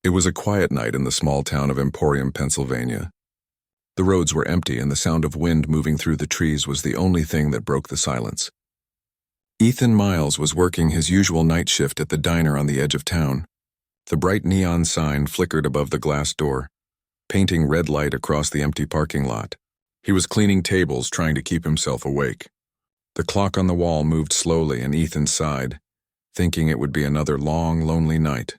It was a quiet night in the small town of Emporium, Pennsylvania. The roads were empty and the sound of wind moving through the trees was the only thing that broke the silence. Ethan Miles was working his usual night shift at the diner on the edge of town. The bright neon sign flickered above the glass door, painting red light across the empty parking lot. He was cleaning tables, trying to keep himself awake. The clock on the wall moved slowly and Ethan sighed, thinking it would be another long, lonely night.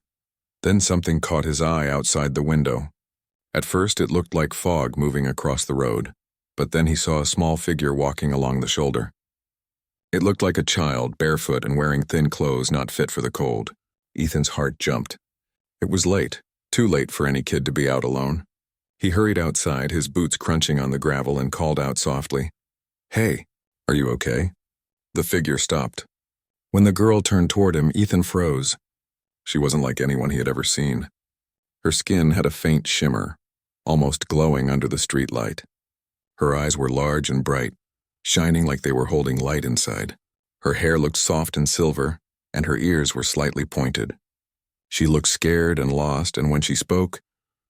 Then something caught his eye outside the window. At first it looked like fog moving across the road, but then he saw a small figure walking along the shoulder. It looked like a child, barefoot and wearing thin clothes not fit for the cold. Ethan's heart jumped. It was late, too late for any kid to be out alone. He hurried outside, his boots crunching on the gravel, and called out softly, "Hey, are you okay?" The figure stopped. When the girl turned toward him, Ethan froze. She wasn't like anyone he had ever seen. Her skin had a faint shimmer, almost glowing under the street light. Her eyes were large and bright, shining like they were holding light inside. Her hair looked soft and silver, and her ears were slightly pointed. She looked scared and lost, and when she spoke,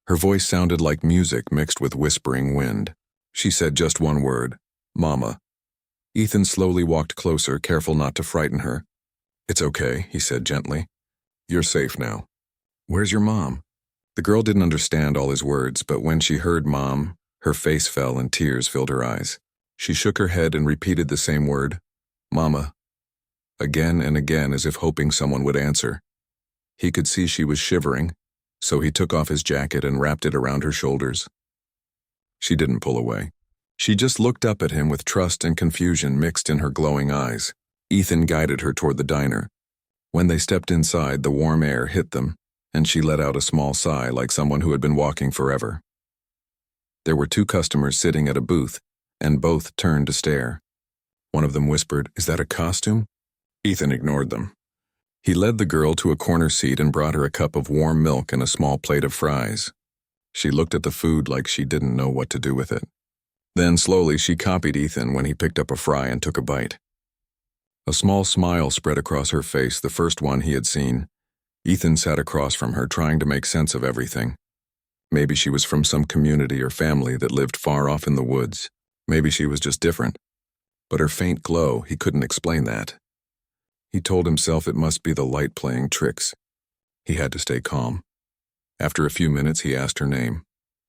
her voice sounded like music mixed with whispering wind. She said just one word, "Mama." Ethan slowly walked closer, careful not to frighten her. "It's okay," he said gently. "You're safe now." "Where's your mom?" The girl didn't understand all his words, but when she heard "Mom," her face fell and tears filled her eyes. She shook her head and repeated the same word, "Mama," again and again as if hoping someone would answer. He could see she was shivering, so he took off his jacket and wrapped it around her shoulders. She didn't pull away. She just looked up at him with trust and confusion mixed in her glowing eyes. Ethan guided her toward the diner. When they stepped inside, the warm air hit them, and she let out a small sigh like someone who had been walking forever. There were two customers sitting at a booth, and both turned to stare. One of them whispered, "Is that a costume?" Ethan ignored them. He led the girl to a corner seat and brought her a cup of warm milk and a small plate of fries. She looked at the food like she didn't know what to do with it. Then slowly she copied Ethan when he picked up a fry and took a bite. A small smile spread across her face, the first one he had seen. Ethan sat across from her, trying to make sense of everything. Maybe she was from some community or family that lived far off in the woods. Maybe she was just different. But her faint glow, he couldn't explain that. He told himself it must be the light playing tricks. He had to stay calm. After a few minutes, he asked her name.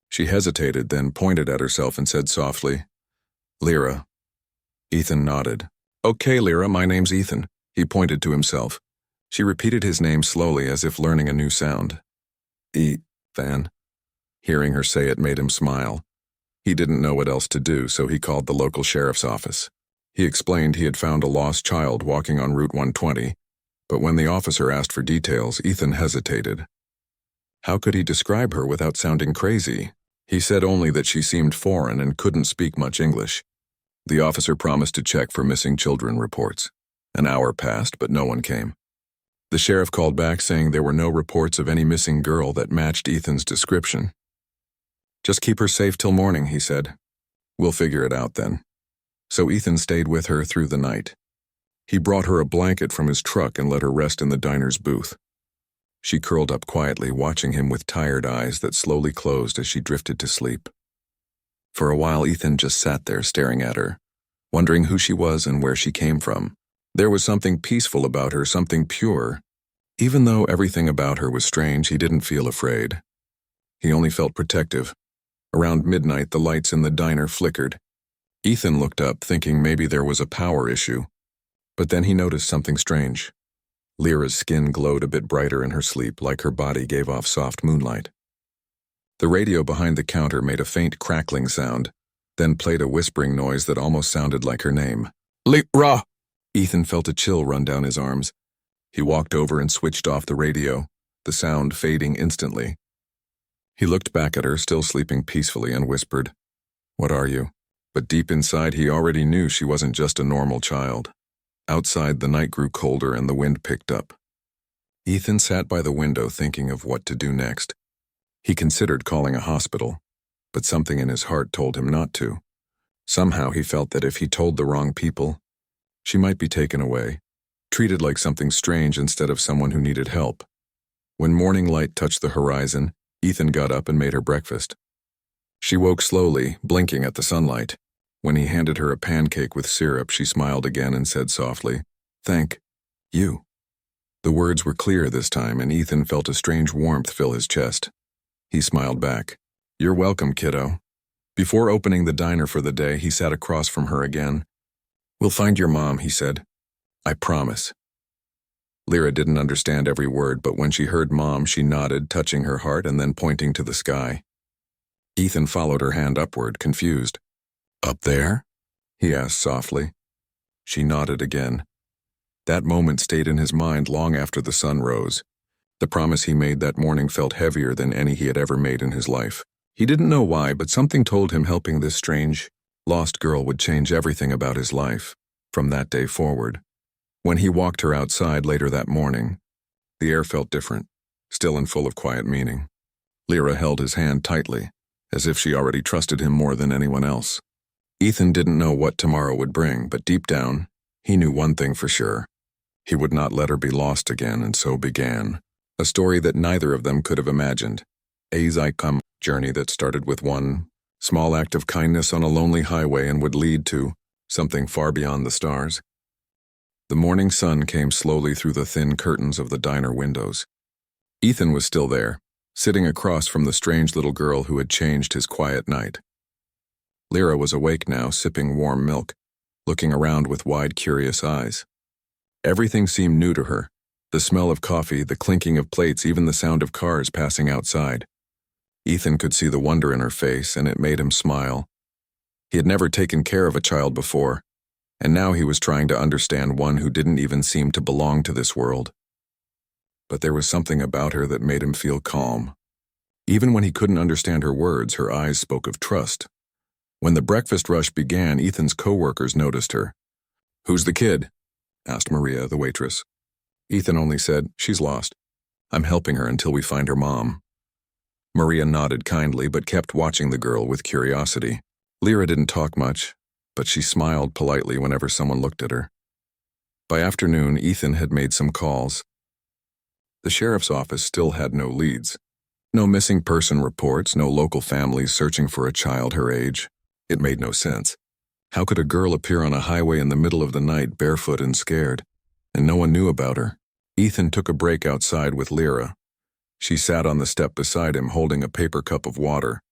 She hesitated, then pointed at herself and said softly, "Lyra." Ethan nodded. "Okay, Lyra, my name's Ethan." He pointed to himself. She repeated his name slowly as if learning a new sound. "Ethan." Hearing her say it made him smile. He didn't know what else to do, so he called the local sheriff's office. He explained he had found a lost child walking on Route 120, but when the officer asked for details, Ethan hesitated. How could he describe her without sounding crazy? He said only that she seemed foreign and couldn't speak much English. The officer promised to check for missing children reports. An hour passed, but no one came. The sheriff called back saying there were no reports of any missing girl that matched Ethan's description. "Just keep her safe till morning," he said. "We'll figure it out then." So Ethan stayed with her through the night. He brought her a blanket from his truck and let her rest in the diner's booth. She curled up quietly, watching him with tired eyes that slowly closed as she drifted to sleep. For a while, Ethan just sat there staring at her, wondering who she was and where she came from. There was something peaceful about her, something pure. Even though everything about her was strange, he didn't feel afraid. He only felt protective. Around midnight, the lights in the diner flickered. Ethan looked up, thinking maybe there was a power issue. But then he noticed something strange. Lyra's skin glowed a bit brighter in her sleep, like her body gave off soft moonlight. The radio behind the counter made a faint crackling sound, then played a whispering noise that almost sounded like her name. "Lyra!" Ethan felt a chill run down his arms. He walked over and switched off the radio, the sound fading instantly. He looked back at her, still sleeping peacefully, and whispered, "What are you?" But deep inside, he already knew she wasn't just a normal child. Outside, the night grew colder and the wind picked up. Ethan sat by the window thinking of what to do next. He considered calling a hospital, but something in his heart told him not to. Somehow he felt that if he told the wrong people, she might be taken away, treated like something strange instead of someone who needed help. When morning light touched the horizon, Ethan got up and made her breakfast. She woke slowly, blinking at the sunlight. When he handed her a pancake with syrup, she smiled again and said softly, "Thank you." The words were clear this time, and Ethan felt a strange warmth fill his chest. He smiled back. "You're welcome, kiddo." Before opening the diner for the day, he sat across from her again. "We'll find your mom," he said. "I promise." Lyra didn't understand every word, but when she heard mom, she nodded, touching her heart and then pointing to the sky. Ethan followed her hand upward, confused. "Up there?" he asked softly. She nodded again. That moment stayed in his mind long after the sun rose. The promise he made that morning felt heavier than any he had ever made in his life. He didn't know why, but something told him helping this strange, lost girl would change everything about his life, from that day forward. When he walked her outside later that morning, the air felt different, still and full of quiet meaning. Lyra held his hand tightly, as if she already trusted him more than anyone else. Ethan didn't know what tomorrow would bring, but deep down, he knew one thing for sure. He would not let her be lost again, and so began a story that neither of them could have imagined. A Sci-Fi journey that started with one small act of kindness on a lonely highway and would lead to something far beyond the stars. The morning sun came slowly through the thin curtains of the diner windows. Ethan was still there, sitting across from the strange little girl who had changed his quiet night. Lyra was awake now, sipping warm milk, looking around with wide, curious eyes. Everything seemed new to her. The smell of coffee, the clinking of plates, even the sound of cars passing outside. Ethan could see the wonder in her face, and it made him smile. He had never taken care of a child before, and now he was trying to understand one who didn't even seem to belong to this world. But there was something about her that made him feel calm. Even when he couldn't understand her words, her eyes spoke of trust. When the breakfast rush began, Ethan's co-workers noticed her. "Who's the kid?" asked Maria, the waitress. Ethan only said, "She's lost. I'm helping her until we find her mom." Maria nodded kindly but kept watching the girl with curiosity. Lyra didn't talk much, but she smiled politely whenever someone looked at her. By afternoon, Ethan had made some calls. The sheriff's office still had no leads. No missing person reports, no local families searching for a child her age. It made no sense. How could a girl appear on a highway in the middle of the night barefoot and scared, and no one knew about her? Ethan took a break outside with Lyra. She sat on the step beside him, holding a paper cup of water.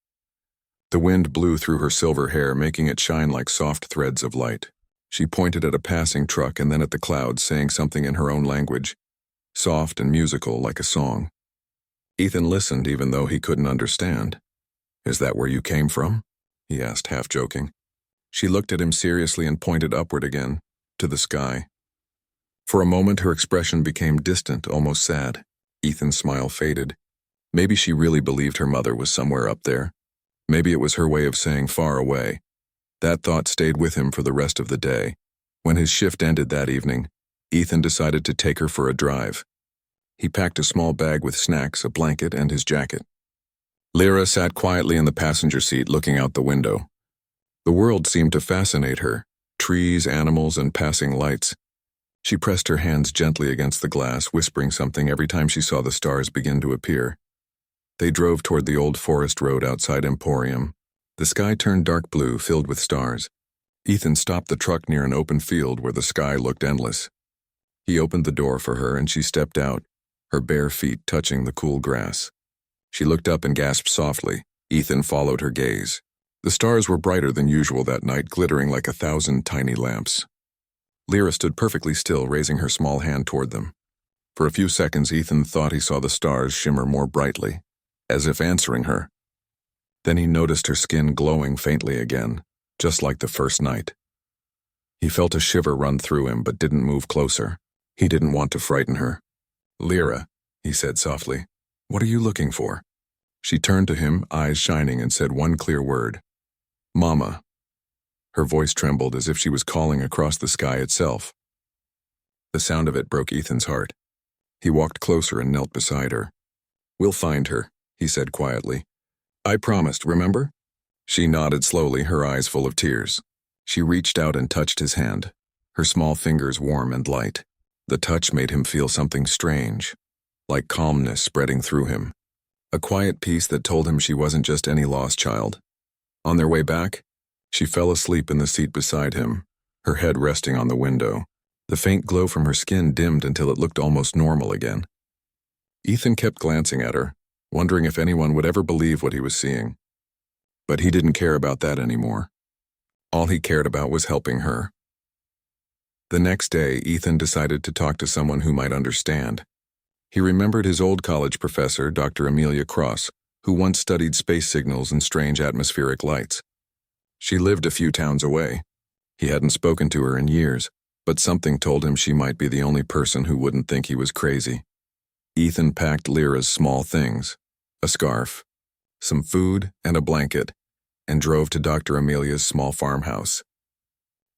The wind blew through her silver hair, making it shine like soft threads of light. She pointed at a passing truck and then at the clouds, saying something in her own language, soft and musical like a song. Ethan listened even though he couldn't understand. "Is that where you came from?" he asked, half joking. She looked at him seriously and pointed upward again, to the sky. For a moment her expression became distant, almost sad. Ethan's smile faded. Maybe she really believed her mother was somewhere up there. Maybe it was her way of saying far away. That thought stayed with him for the rest of the day. When his shift ended that evening, Ethan decided to take her for a drive. He packed a small bag with snacks, a blanket, and his jacket. Lyra sat quietly in the passenger seat, looking out the window. The world seemed to fascinate her, trees, animals, and passing lights. She pressed her hands gently against the glass, whispering something every time she saw the stars begin to appear. They drove toward the old forest road outside Emporium. The sky turned dark blue, filled with stars. Ethan stopped the truck near an open field where the sky looked endless. He opened the door for her and she stepped out, her bare feet touching the cool grass. She looked up and gasped softly. Ethan followed her gaze. The stars were brighter than usual that night, glittering like 1,000 tiny lamps. Lyra stood perfectly still, raising her small hand toward them. For a few seconds, Ethan thought he saw the stars shimmer more brightly, as if answering her. Then he noticed her skin glowing faintly again, just like the first night. He felt a shiver run through him, but didn't move closer. He didn't want to frighten her. "Lyra," he said softly, "what are you looking for?" She turned to him, eyes shining, and said one clear word. "Mama." Her voice trembled as if she was calling across the sky itself. The sound of it broke Ethan's heart. He walked closer and knelt beside her. "We'll find her," he said quietly. "I promised, remember?" She nodded slowly, her eyes full of tears. She reached out and touched his hand, her small fingers warm and light. The touch made him feel something strange. like calmness spreading through him. A quiet peace that told him she wasn't just any lost child. On their way back, she fell asleep in the seat beside him, her head resting on the window. The faint glow from her skin dimmed until it looked almost normal again. Ethan kept glancing at her, wondering if anyone would ever believe what he was seeing. But he didn't care about that anymore. All he cared about was helping her. The next day, Ethan decided to talk to someone who might understand. He remembered his old college professor, Dr. Amelia Cross, who once studied space signals and strange atmospheric lights. She lived a few towns away. He hadn't spoken to her in years, but something told him she might be the only person who wouldn't think he was crazy. Ethan packed Lyra's small things, a scarf, some food, and a blanket, and drove to Dr. Amelia's small farmhouse.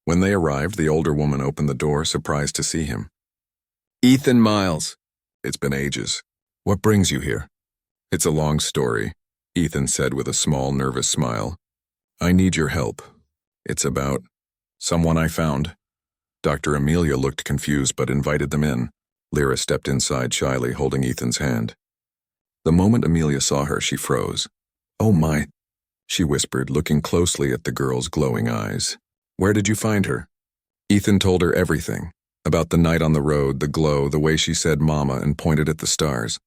When they arrived, the older woman opened the door, surprised to see him. "Ethan Miles. It's been ages. What brings you here?" "It's a long story," Ethan said with a small, nervous smile. "I need your help. It's about someone I found." Dr. Amelia looked confused but invited them in. Lyra stepped inside shyly, holding Ethan's hand. The moment Amelia saw her, she froze. "Oh my," she whispered, looking closely at the girl's glowing eyes. "Where did you find her?" Ethan told her everything, about the night on the road, the glow, the way she said mama and pointed at the stars.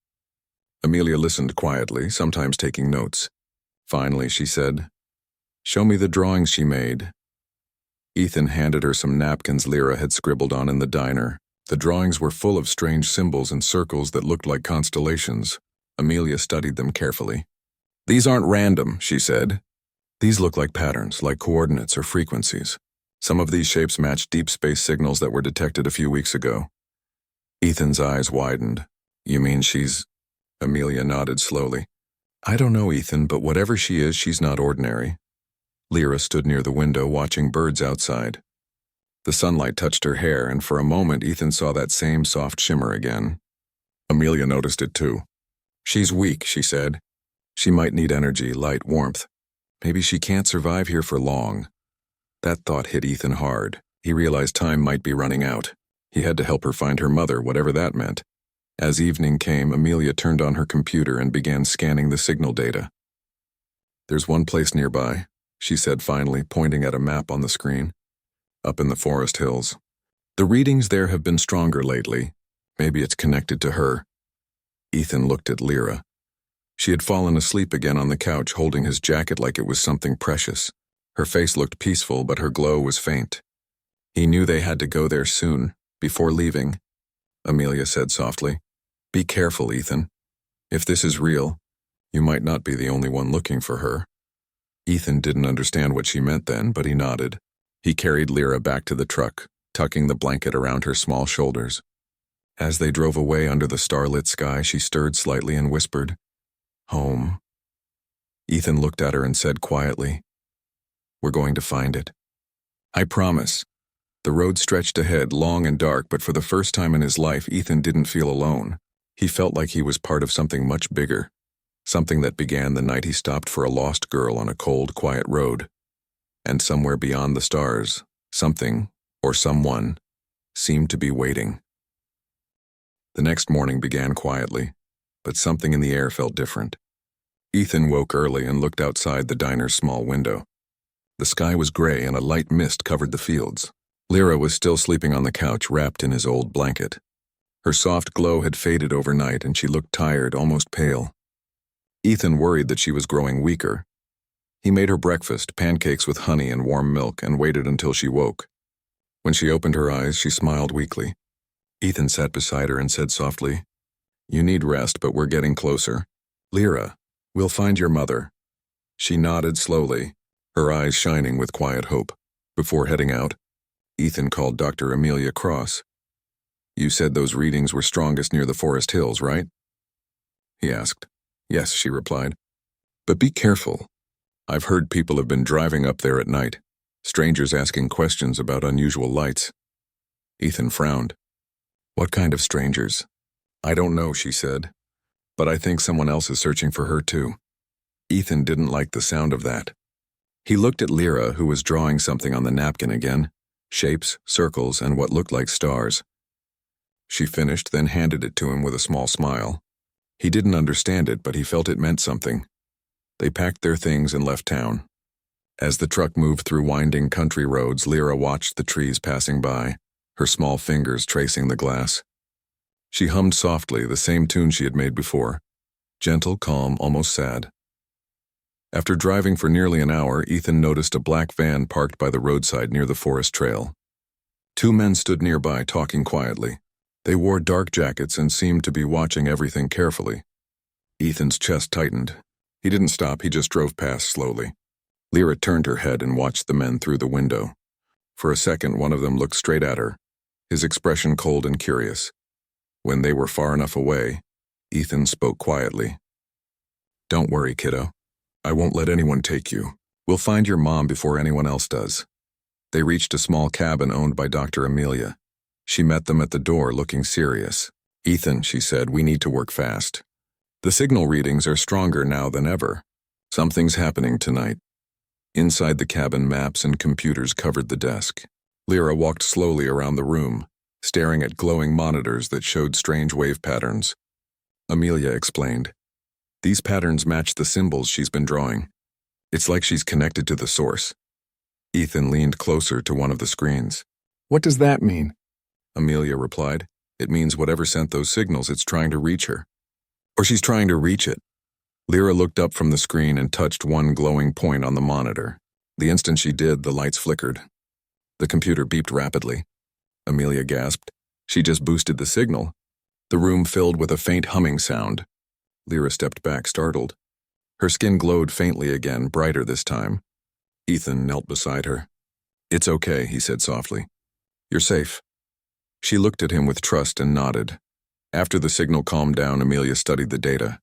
Amelia listened quietly, sometimes taking notes. Finally, she said, "Show me the drawings she made." Ethan handed her some napkins Lyra had scribbled on in the diner. The drawings were full of strange symbols and circles that looked like constellations. Amelia studied them carefully. "These aren't random," she said. "These look like patterns, like coordinates or frequencies. Some of these shapes match deep space signals that were detected a few weeks ago." Ethan's eyes widened. "You mean she's—" Amelia nodded slowly. "I don't know, Ethan, but whatever she is, she's not ordinary." Lyra stood near the window, watching birds outside. The sunlight touched her hair, and for a moment Ethan saw that same soft shimmer again. Amelia noticed it too. "She's weak," she said. "She might need energy, light, warmth. Maybe she can't survive here for long." That thought hit Ethan hard. He realized time might be running out. He had to help her find her mother, whatever that meant. As evening came, Amelia turned on her computer and began scanning the signal data. "There's one place nearby," she said finally, pointing at a map on the screen. "Up in the forest hills. The readings there have been stronger lately. Maybe it's connected to her." Ethan looked at Lyra. She had fallen asleep again on the couch, holding his jacket like it was something precious. Her face looked peaceful, but her glow was faint. He knew they had to go there soon, before leaving. Amelia said softly, "Be careful, Ethan. If this is real, you might not be the only one looking for her." Ethan didn't understand what she meant then, but he nodded. He carried Lyra back to the truck, tucking the blanket around her small shoulders. As they drove away under the starlit sky, she stirred slightly and whispered, "Home." Ethan looked at her and said quietly, "We're going to find it. I promise." The road stretched ahead, long and dark, but for the first time in his life, Ethan didn't feel alone. He felt like he was part of something much bigger, something that began the night he stopped for a lost girl on a cold, quiet road. And somewhere beyond the stars, something, or someone, seemed to be waiting. The next morning began quietly, but something in the air felt different. Ethan woke early and looked outside the diner's small window. The sky was gray and a light mist covered the fields. Lyra was still sleeping on the couch, wrapped in his old blanket. Her soft glow had faded overnight and she looked tired, almost pale. Ethan worried that she was growing weaker. He made her breakfast, pancakes with honey and warm milk, and waited until she woke. When she opened her eyes, she smiled weakly. Ethan sat beside her and said softly, "You need rest, but we're getting closer. Lyra, we'll find your mother." She nodded slowly, her eyes shining with quiet hope. Before heading out, Ethan called Dr. Amelia Cross. "You said those readings were strongest near the forest hills, right?" he asked. "Yes," she replied. "But be careful. I've heard people have been driving up there at night, strangers asking questions about unusual lights." Ethan frowned. "What kind of strangers?" "I don't know," she said, "but I think someone else is searching for her too." Ethan didn't like the sound of that. He looked at Lyra, who was drawing something on the napkin again, shapes, circles, and what looked like stars. she finished, then handed it to him with a small smile. He didn't understand it, but he felt it meant something. They packed their things and left town. As the truck moved through winding country roads, Lyra watched the trees passing by, her small fingers tracing the glass. She hummed softly, the same tune she had made before. Gentle, calm, almost sad. After driving for nearly an hour, Ethan noticed a black van parked by the roadside near the forest trail. Two men stood nearby, talking quietly. They wore dark jackets and seemed to be watching everything carefully. Ethan's chest tightened. He didn't stop, he just drove past slowly. Lyra turned her head and watched the men through the window. For a second, one of them looked straight at her, his expression cold and curious. When they were far enough away, Ethan spoke quietly. "Don't worry, kiddo. I won't let anyone take you. We'll find your mom before anyone else does." They reached a small cabin owned by Dr. Amelia. She met them at the door, looking serious. "Ethan," she said, "we need to work fast. The signal readings are stronger now than ever. Something's happening tonight." Inside the cabin, maps and computers covered the desk. Lyra walked slowly around the room, staring at glowing monitors that showed strange wave patterns. Amelia explained. "These patterns match the symbols she's been drawing. It's like she's connected to the source." Ethan leaned closer to one of the screens. "What does that mean?" Amelia replied. "It means whatever sent those signals, it's trying to reach her. Or she's trying to reach it." Lyra looked up from the screen and touched one glowing point on the monitor. The instant she did, the lights flickered. The computer beeped rapidly. Amelia gasped. She just boosted the signal. The room filled with a faint humming sound. Lyra stepped back, startled. Her skin glowed faintly again, brighter this time. Ethan knelt beside her. "It's okay," he said softly. "You're safe." She looked at him with trust and nodded. After the signal calmed down, Amelia studied the data.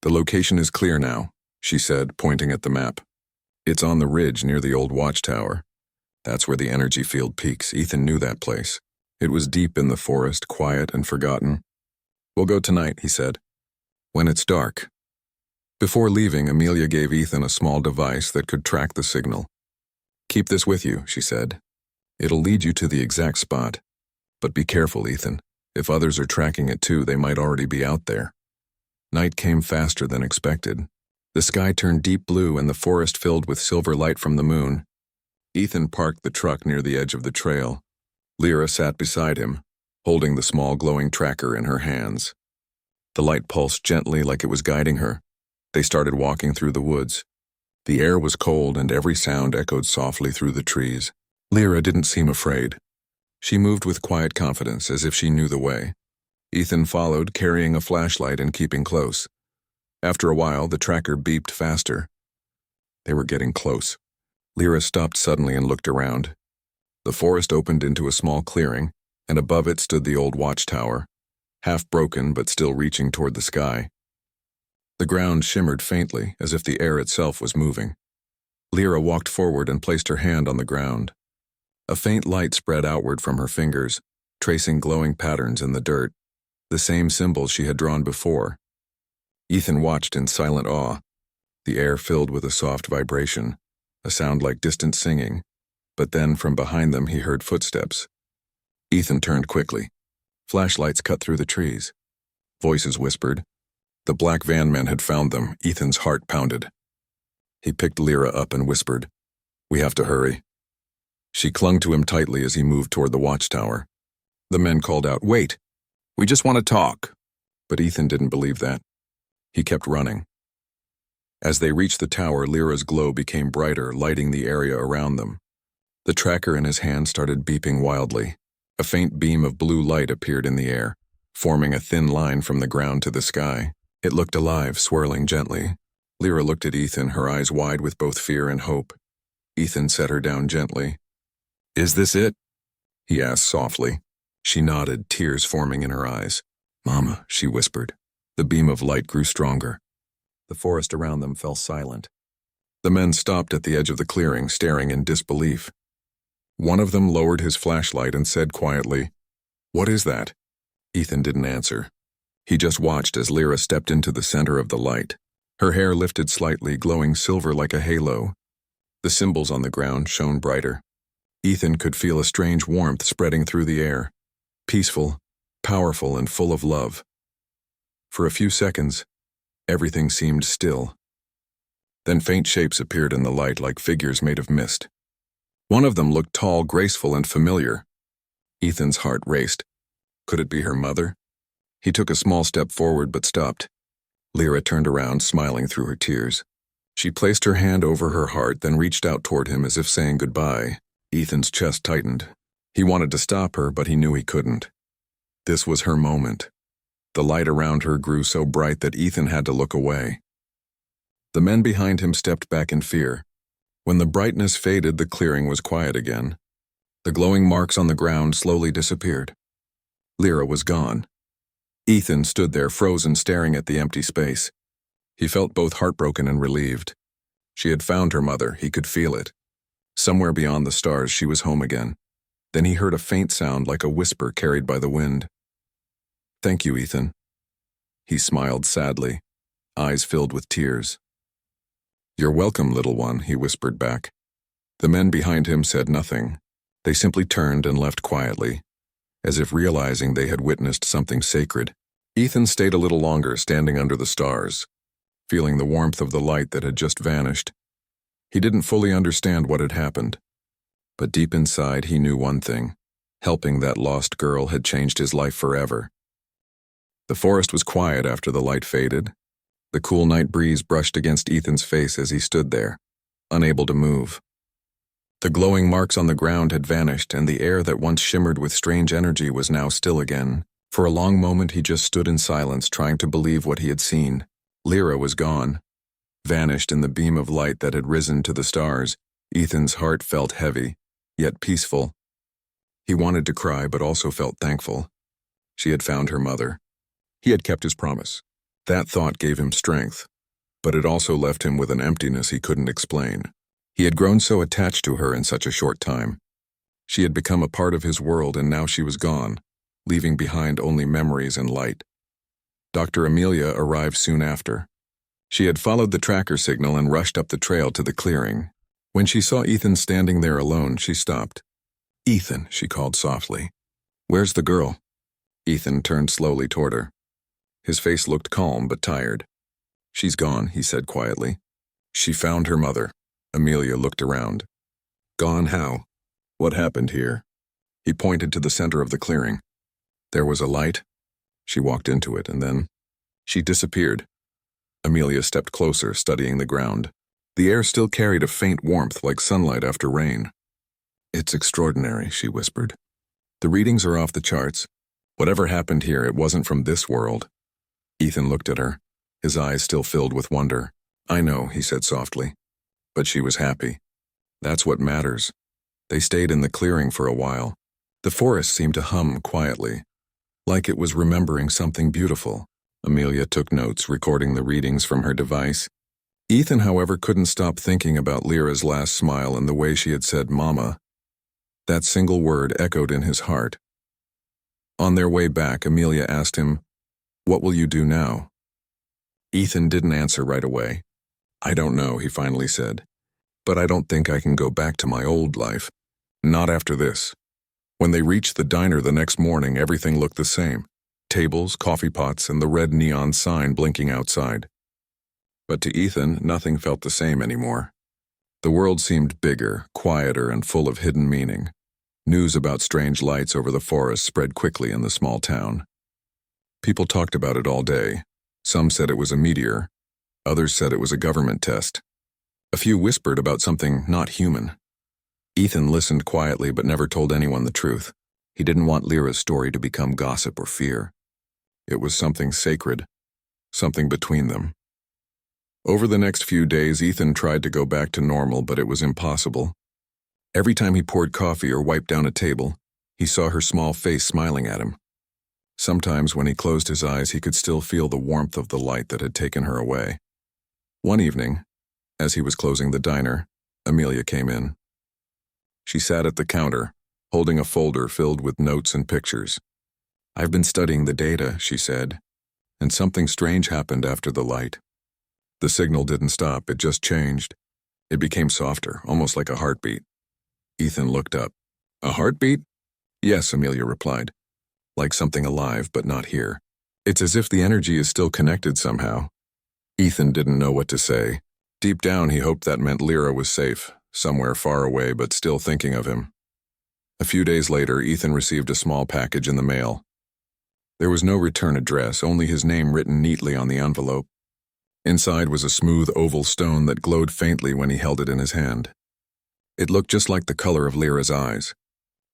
"The location is clear now," she said, pointing at the map. "It's on the ridge near the old watchtower. That's where the energy field peaks. Ethan knew that place. It was deep in the forest, quiet and forgotten. "We'll go tonight," he said, "when it's dark." Before leaving, Amelia gave Ethan a small device that could track the signal. "Keep this with you," she said. "It'll lead you to the exact spot. But be careful, Ethan. If others are tracking it too, they might already be out there." Night came faster than expected. The sky turned deep blue and the forest filled with silver light from the moon. Ethan parked the truck near the edge of the trail. Lyra sat beside him, holding the small glowing tracker in her hands. The light pulsed gently like it was guiding her. They started walking through the woods. The air was cold and every sound echoed softly through the trees. Lyra didn't seem afraid. She moved with quiet confidence, as if she knew the way. Ethan followed, carrying a flashlight and keeping close. After a while, the tracker beeped faster. They were getting close. Lyra stopped suddenly and looked around. The forest opened into a small clearing, and above it stood the old watchtower, half broken but still reaching toward the sky. The ground shimmered faintly, as if the air itself was moving. Lyra walked forward and placed her hand on the ground. A faint light spread outward from her fingers, tracing glowing patterns in the dirt, the same symbols she had drawn before. Ethan watched in silent awe. The air filled with a soft vibration, a sound like distant singing, but then from behind them he heard footsteps. Ethan turned quickly. Flashlights cut through the trees. Voices whispered. The black van men had found them. Ethan's heart pounded. He picked Lyra up and whispered, "We have to hurry." She clung to him tightly as he moved toward the watchtower. The men called out, "Wait! We just want to talk." But Ethan didn't believe that. He kept running. As they reached the tower, Lyra's glow became brighter, lighting the area around them. The tracker in his hand started beeping wildly. A faint beam of blue light appeared in the air, forming a thin line from the ground to the sky. It looked alive, swirling gently. Lyra looked at Ethan, her eyes wide with both fear and hope. Ethan set her down gently. "Is this it?" he asked softly. She nodded, tears forming in her eyes. "Mama," she whispered. The beam of light grew stronger. The forest around them fell silent. The men stopped at the edge of the clearing, staring in disbelief. One of them lowered his flashlight and said quietly, "What is that?" Ethan didn't answer. He just watched as Lyra stepped into the center of the light. Her hair lifted slightly, glowing silver like a halo. The symbols on the ground shone brighter. Ethan could feel a strange warmth spreading through the air. Peaceful, powerful and full of love. For a few seconds, everything seemed still. Then faint shapes appeared in the light like figures made of mist. One of them looked tall, graceful, and familiar. Ethan's heart raced. Could it be her mother? He took a small step forward but stopped. Lyra turned around, smiling through her tears. She placed her hand over her heart, then reached out toward him as if saying goodbye. Ethan's chest tightened. He wanted to stop her, but he knew he couldn't. This was her moment. The light around her grew so bright that Ethan had to look away. The men behind him stepped back in fear. When the brightness faded, the clearing was quiet again. The glowing marks on the ground slowly disappeared. Lyra was gone. Ethan stood there frozen, staring at the empty space. He felt both heartbroken and relieved. She had found her mother, he could feel it. Somewhere beyond the stars, she was home again. Then he heard a faint sound like a whisper carried by the wind. "Thank you, Ethan." He smiled sadly, eyes filled with tears. "You're welcome, little one," he whispered back. The men behind him said nothing. They simply turned and left quietly, as if realizing they had witnessed something sacred. Ethan stayed a little longer, standing under the stars, feeling the warmth of the light that had just vanished. He didn't fully understand what had happened, but deep inside he knew one thing: helping that lost girl had changed his life forever. The forest was quiet after the light faded. The cool night breeze brushed against Ethan's face as he stood there, unable to move. The glowing marks on the ground had vanished, and the air that once shimmered with strange energy was now still again. For a long moment he just stood in silence, trying to believe what he had seen. Lyra was gone, vanished in the beam of light that had risen to the stars. Ethan's heart felt heavy, yet peaceful. He wanted to cry, but also felt thankful. She had found her mother. He had kept his promise. That thought gave him strength, but it also left him with an emptiness he couldn't explain. He had grown so attached to her in such a short time. She had become a part of his world, and now she was gone, leaving behind only memories and light. Dr. Amelia arrived soon after. She had followed the tracker signal and rushed up the trail to the clearing. When she saw Ethan standing there alone, she stopped. "Ethan," she called softly. "Where's the girl?" Ethan turned slowly toward her. His face looked calm but tired. "She's gone," he said quietly. "She found her mother." Amelia looked around. "Gone how? What happened here?" He pointed to the center of the clearing. There was a light. She walked into it, and then she disappeared. Amelia stepped closer, studying the ground. The air still carried a faint warmth like sunlight after rain. "It's extraordinary," she whispered. "The readings are off the charts. Whatever happened here, it wasn't from this world." Ethan looked at her, his eyes still filled with wonder. "I know," he said softly. But she was happy. That's what matters. They stayed in the clearing for a while. The forest seemed to hum quietly, like it was remembering something beautiful. Amelia took notes, recording the readings from her device. Ethan, however, couldn't stop thinking about Lyra's last smile and the way she had said "Mama." That single word echoed in his heart. On their way back, Amelia asked him, "What will you do now?" Ethan didn't answer right away. "I don't know," he finally said. "But I don't think I can go back to my old life. Not after this." When they reached the diner the next morning, everything looked the same. Tables, coffee pots, and the red neon sign blinking outside. But to Ethan, nothing felt the same anymore. The world seemed bigger, quieter, and full of hidden meaning. News about strange lights over the forest spread quickly in the small town. People talked about it all day. Some said it was a meteor. Others said it was a government test. A few whispered about something not human. Ethan listened quietly but never told anyone the truth. He didn't want Lyra's story to become gossip or fear. It was something sacred, something between them. Over the next few days, Ethan tried to go back to normal, but it was impossible. Every time he poured coffee or wiped down a table, he saw her small face smiling at him. Sometimes when he closed his eyes, he could still feel the warmth of the light that had taken her away. One evening, as he was closing the diner, Amelia came in. She sat at the counter, holding a folder filled with notes and pictures. "I've been studying the data," she said, "and something strange happened after the light. The signal didn't stop, it just changed. It became softer, almost like a heartbeat." Ethan looked up. "A heartbeat?" "Yes," Amelia replied. like something alive but not here. It's as if the energy is still connected somehow. Ethan didn't know what to say. Deep down, he hoped that meant Lyra was safe, somewhere far away but still thinking of him. A few days later, Ethan received a small package in the mail. There was no return address, only his name written neatly on the envelope. Inside was a smooth oval stone that glowed faintly when he held it in his hand. It looked just like the color of Lyra's eyes.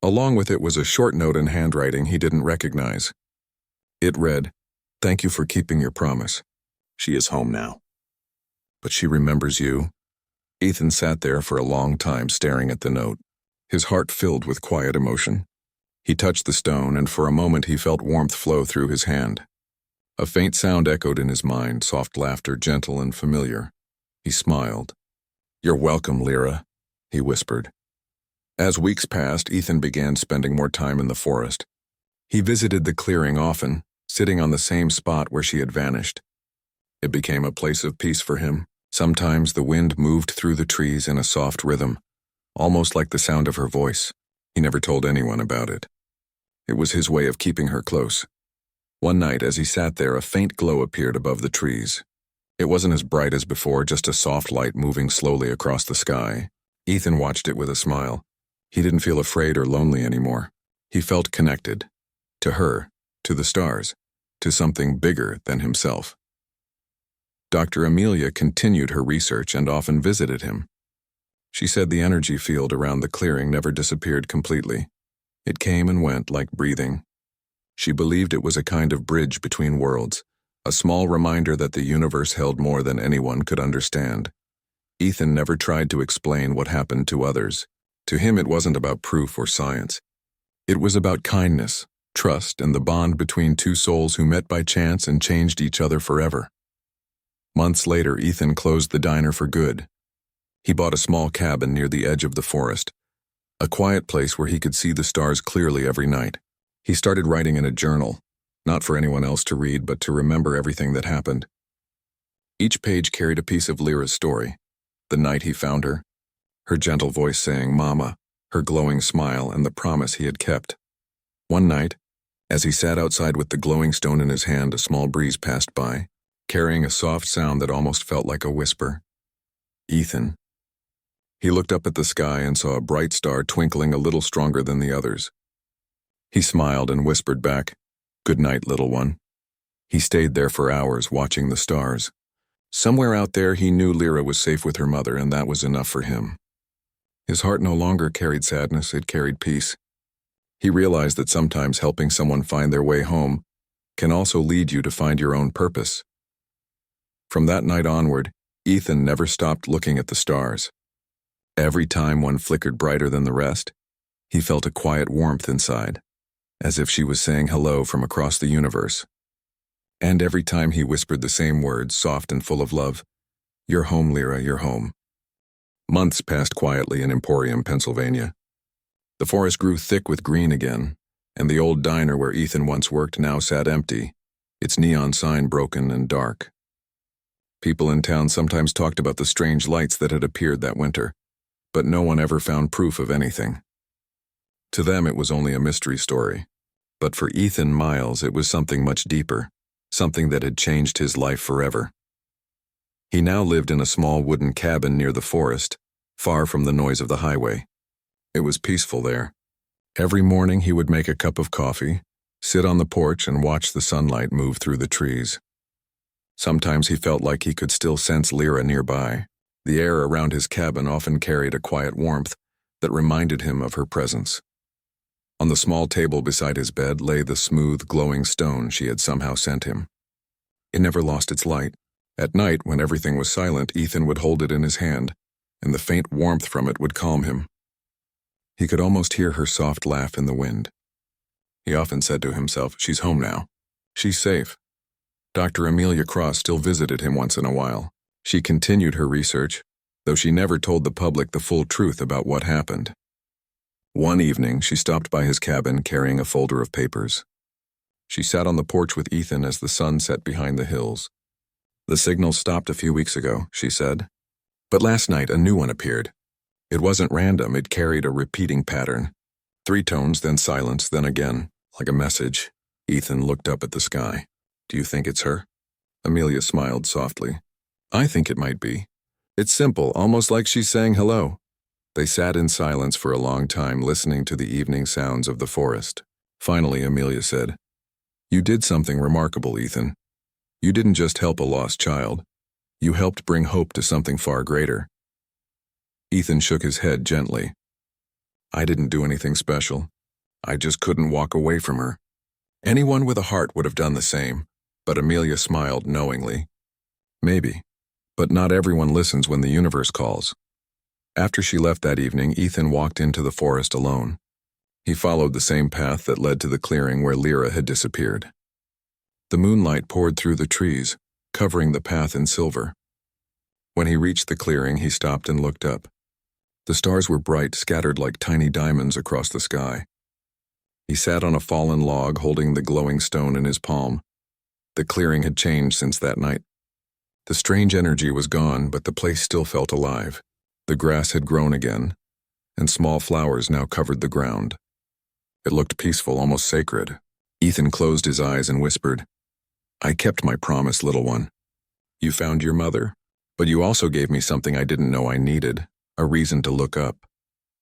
Along with it was a short note in handwriting he didn't recognize. It read, "Thank you for keeping your promise. She is home now. But she remembers you." Ethan sat there for a long time staring at the note, his heart filled with quiet emotion. He touched the stone, and for a moment he felt warmth flow through his hand. A faint sound echoed in his mind, soft laughter, gentle and familiar. He smiled. "You're welcome, Lyra," he whispered. As weeks passed, Ethan began spending more time in the forest. He visited the clearing often, sitting on the same spot where she had vanished. It became a place of peace for him. Sometimes the wind moved through the trees in a soft rhythm, almost like the sound of her voice. He never told anyone about it. It was his way of keeping her close. One night, as he sat there, a faint glow appeared above the trees. It wasn't as bright as before, just a soft light moving slowly across the sky. Ethan watched it with a smile. He didn't feel afraid or lonely anymore. He felt connected. To her, to the stars, to something bigger than himself. Dr. Amelia continued her research and often visited him. She said the energy field around the clearing never disappeared completely. It came and went like breathing. She believed it was a kind of bridge between worlds, a small reminder that the universe held more than anyone could understand. Ethan never tried to explain what happened to others. To him, it wasn't about proof or science. It was about kindness, trust, and the bond between two souls who met by chance and changed each other forever. Months later, Ethan closed the diner for good. He bought a small cabin near the edge of the forest, a quiet place where he could see the stars clearly every night. He started writing in a journal, not for anyone else to read, but to remember everything that happened. Each page carried a piece of Lyra's story. The night he found her, her gentle voice saying, "Mama," her glowing smile, and the promise he had kept. One night, as he sat outside with the glowing stone in his hand, a small breeze passed by, carrying a soft sound that almost felt like a whisper. "Ethan." He looked up at the sky and saw a bright star twinkling a little stronger than the others. He smiled and whispered back, "Good night, little one." He stayed there for hours, watching the stars. Somewhere out there, he knew Lyra was safe with her mother, and that was enough for him. His heart no longer carried sadness, it carried peace. He realized that sometimes helping someone find their way home can also lead you to find your own purpose. From that night onward, Ethan never stopped looking at the stars. Every time one flickered brighter than the rest, he felt a quiet warmth inside, as if she was saying hello from across the universe. And every time he whispered the same words, soft and full of love, "You're home, Lyra, you're home." Months passed quietly in Emporium, Pennsylvania. The forest grew thick with green again, and the old diner where Ethan once worked now sat empty, its neon sign broken and dark. People in town sometimes talked about the strange lights that had appeared that winter, but no one ever found proof of anything. To them, it was only a mystery story. But for Ethan Miles, it was something much deeper, something that had changed his life forever. He now lived in a small wooden cabin near the forest, far from the noise of the highway. It was peaceful there. Every morning he would make a cup of coffee, sit on the porch and watch the sunlight move through the trees. Sometimes he felt like he could still sense Lyra nearby. The air around his cabin often carried a quiet warmth that reminded him of her presence. On the small table beside his bed lay the smooth, glowing stone she had somehow sent him. It never lost its light. At night, when everything was silent, Ethan would hold it in his hand, and the faint warmth from it would calm him. He could almost hear her soft laugh in the wind. He often said to himself, "She's home now. She's safe." Dr. Amelia Cross still visited him once in a while. She continued her research, though she never told the public the full truth about what happened. One evening, she stopped by his cabin carrying a folder of papers. She sat on the porch with Ethan as the sun set behind the hills. "The signal stopped a few weeks ago," she said. "But last night, a new one appeared. It wasn't random, it carried a repeating pattern. 3 tones, then silence, then again. like a message. Ethan looked up at the sky. Do you think it's her? Amelia smiled softly. I think it might be. It's simple, almost like she's saying hello. They sat in silence for a long time, listening to the evening sounds of the forest. Finally, Amelia said, You did something remarkable, Ethan. You didn't just help a lost child. You helped bring hope to something far greater. Ethan shook his head gently. I didn't do anything special. I just couldn't walk away from her. Anyone with a heart would have done the same, but Amelia smiled knowingly. Maybe, but not everyone listens when the universe calls. After she left that evening, Ethan walked into the forest alone. He followed the same path that led to the clearing where Lyra had disappeared. The moonlight poured through the trees, covering the path in silver. When he reached the clearing, he stopped and looked up. The stars were bright, scattered like tiny diamonds across the sky. He sat on a fallen log, holding the glowing stone in his palm. The clearing had changed since that night. The strange energy was gone, but the place still felt alive. The grass had grown again, and small flowers now covered the ground. It looked peaceful, almost sacred. Ethan closed his eyes and whispered, I kept my promise, little one. You found your mother, but you also gave me something I didn't know I needed, a reason to look up.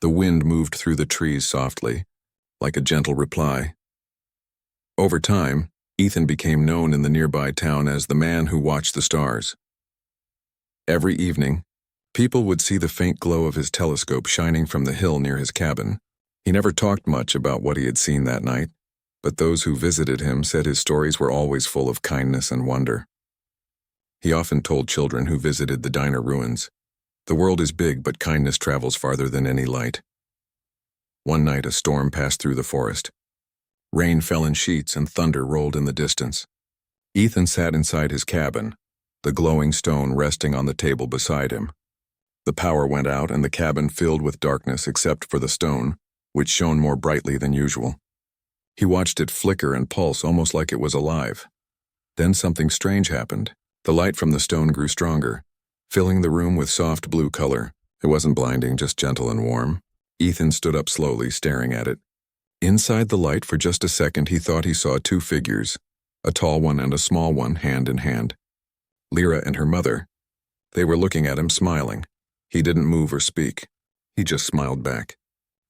The wind moved through the trees softly, like a gentle reply. Over time, Ethan became known in the nearby town as the man who watched the stars. Every evening, people would see the faint glow of his telescope shining from the hill near his cabin. He never talked much about what he had seen that night, but those who visited him said his stories were always full of kindness and wonder. He often told children who visited the diner ruins, The world is big, but kindness travels farther than any light. One night, a storm passed through the forest. Rain fell in sheets and thunder rolled in the distance. Ethan sat inside his cabin, the glowing stone resting on the table beside him. The power went out and the cabin filled with darkness except for the stone, which shone more brightly than usual. He watched it flicker and pulse almost like it was alive. Then something strange happened. The light from the stone grew stronger, filling the room with soft blue color. It wasn't blinding, just gentle and warm. Ethan stood up slowly, staring at it. Inside the light, for just a second, he thought he saw two figures, a tall one and a small one, hand in hand. Lyra and her mother. They were looking at him, smiling. He didn't move or speak. He just smiled back.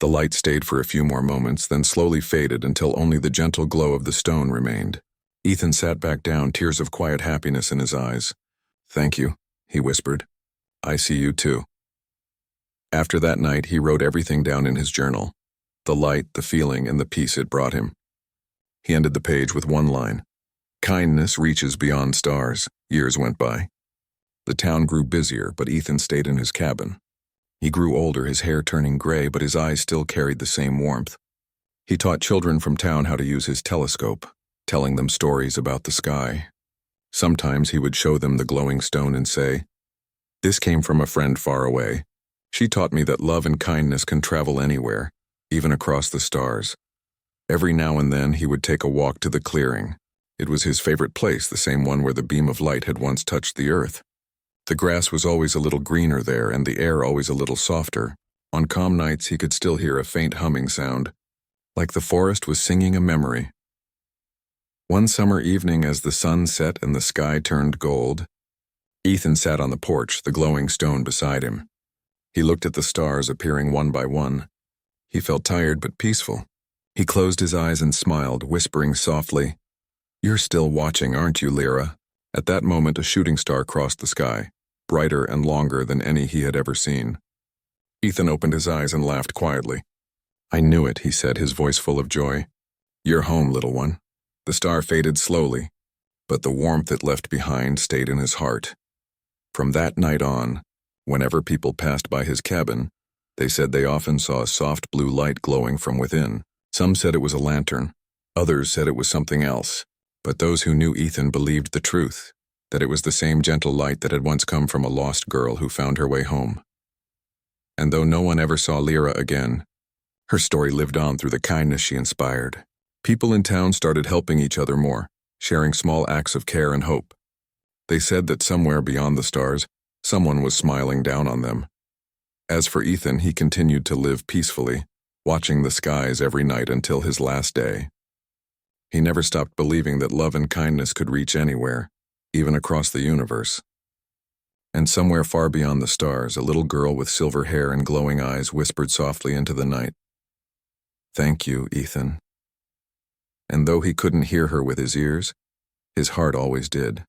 The light stayed for a few more moments, then slowly faded until only the gentle glow of the stone remained. Ethan sat back down, tears of quiet happiness in his eyes. Thank you, he whispered. I see you too. After that night, he wrote everything down in his journal. The light, the feeling, and the peace it brought him. He ended the page with one line. Kindness reaches beyond stars. Years went by. The town grew busier, but Ethan stayed in his cabin. He grew older, his hair turning gray, but his eyes still carried the same warmth. He taught children from town how to use his telescope, telling them stories about the sky. Sometimes he would show them the glowing stone and say, This came from a friend far away. She taught me that love and kindness can travel anywhere, even across the stars. Every now and then he would take a walk to the clearing. It was his favorite place, the same one where the beam of light had once touched the earth. The grass was always a little greener there and the air always a little softer. On calm nights he could still hear a faint humming sound, like the forest was singing a memory. One summer evening, as the sun set and the sky turned gold, Ethan sat on the porch, the glowing stone beside him. He looked at the stars appearing one by one. He felt tired but peaceful. He closed his eyes and smiled, whispering softly, You're still watching, aren't you, Lyra? At that moment, a shooting star crossed the sky, brighter and longer than any he had ever seen. Ethan opened his eyes and laughed quietly. I knew it, he said, his voice full of joy. You're home, little one. The star faded slowly, but the warmth it left behind stayed in his heart. From that night on, whenever people passed by his cabin, they said they often saw a soft blue light glowing from within. Some said it was a lantern. Others said it was something else. But those who knew Ethan believed the truth, that it was the same gentle light that had once come from a lost girl who found her way home. And though no one ever saw Lyra again, her story lived on through the kindness she inspired. People in town started helping each other more, sharing small acts of care and hope. They said that somewhere beyond the stars, someone was smiling down on them. As for Ethan, he continued to live peacefully, watching the skies every night until his last day. He never stopped believing that love and kindness could reach anywhere, even across the universe. And somewhere far beyond the stars, a little girl with silver hair and glowing eyes whispered softly into the night, "Thank you, Ethan." And though he couldn't hear her with his ears, his heart always did.